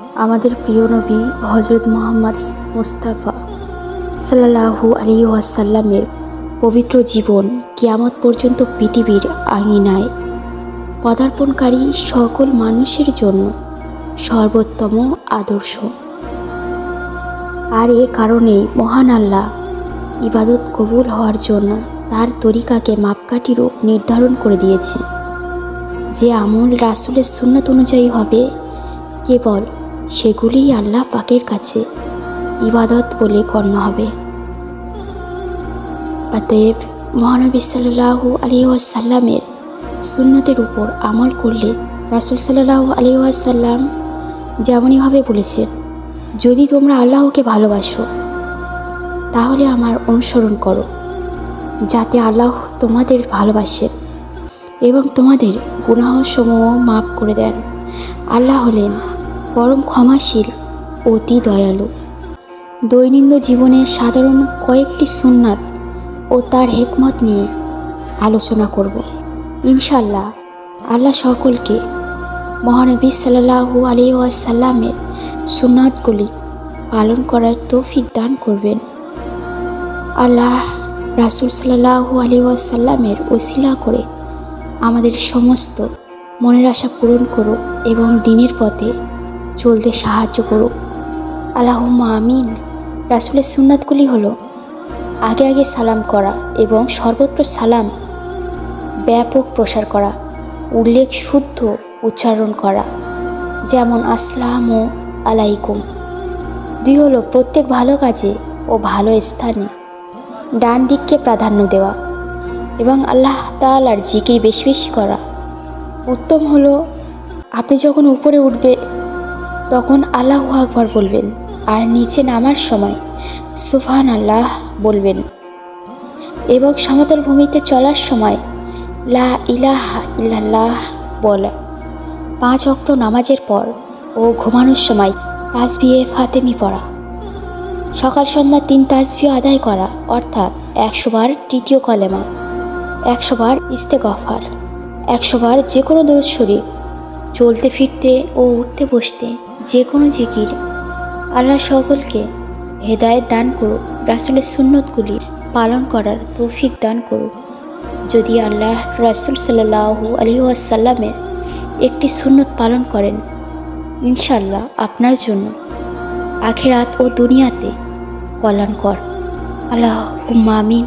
আমাদের প্রিয় নবী হজরত মুহাম্মদ মুস্তাফা সাল্লাল্লাহু আলাইহি ওয়াসাল্লামের পবিত্র জীবন কিয়ামত পর্যন্ত পৃথিবীর আঙিনায় পদার্পণকারী সকল মানুষের জন্য সর্বোত্তম আদর্শ। আর এ কারণেই মহান আল্লাহ ইবাদত কবুল হওয়ার জন্য তার তরিকাকে মাপকাঠি রূপ নির্ধারণ করে দিয়েছে। যে আমল রাসূলের সুন্নাত অনুযায়ী হবে, কেবল সেগুলিই আল্লাহ পাকের কাছে ইবাদত বলে গণ্য হবে। অতএব মহানবী সাল্লাল্লাহু আলাইহি ওয়াসাল্লামের সুন্নতের উপর আমল করলে রাসূল সাল্লাল্লাহু আলাইহি ওয়াসাল্লাম যেমনইভাবে বলেছেন, যদি তোমরা আল্লাহকে ভালোবাসো তাহলে আমার অনুসরণ করো, যাতে আল্লাহ তোমাদের ভালোবাসেন এবং তোমাদের গুনাহসমূহ মাফ করে দেন। আল্লাহ হলেন পরম ক্ষমাশীল, অতি দয়ালু। দৈনন্দিন জীবনের সাধারণ কয়েকটি সুন্নাত ও তার হিকমত নিয়ে আলোচনা করব ইনশাআল্লাহ। আল্লাহ সকলকে মহানবী সাল্লাল্লাহু আলাইহি ওয়াসাল্লামের সুন্নাতগুলি পালন করার তৌফিক দান করবেন। আল্লাহ রাসূল সাল্লাল্লাহু আলাইহি ওয়াসাল্লামের ওসিলা করে আমাদের সমস্ত মনের আশা পূরণ করুক এবং দ্বীনের পথে চলতে সাহায্য করুক। আল্লাহুম্মা আমিন। রাসূলের সুন্নাতগুলি হলো আগে আগে সালাম করা এবং সর্বত্র সালাম ব্যাপক প্রসার করা, উল্লেখ শুদ্ধ উচ্চারণ করা, যেমন আসসালামু আলাইকুম। 2 হলো প্রত্যেক ভালো কাজে ও ভালো স্থানে ডান দিককে প্রাধান্য দেওয়া এবং আল্লাহ তাআলার জিকির বেশি বেশি করা। উত্তম হলো আপনি যখন উপরে উঠবে তখন আল্লাহু আকবার বলবেন, আর নিচে নামার সময় সুবহানাল্লাহ বলবেন এবং সমতল ভূমিতে চলার সময় লা ইলাহা ইল্লাল্লাহ বলা। 5 ওয়াক্ত নামাজের পর ও ঘুমানোর সময় তাসবিহে ফাতেমি পড়া। সকাল সন্ধ্যা 3 তাসবিহ আদায় করা, অর্থাৎ 100 বার তৃতীয় কলেমা, 100 বার ইস্তেগফার, 100 বার যে কোনো দরুদ শরীফ, চলতে ফিরতে ও উঠতে বসতে যে কোনো জিকির। আল্লাহ সকলকে হেদায়েত দান করুক, রাসূলের সুন্নতগুলি পালন করার তৌফিক দান করুক। যদি আল্লাহ রাসূল সাল্লাল্লাহু আলাইহি ওয়াসাল্লামের একটি সুন্নত পালন করেন, ইনশাআল্লাহ আপনার জন্য আখিরাত ও দুনিয়াতে কল্যাণকর। আল্লাহুম্মা আমিন।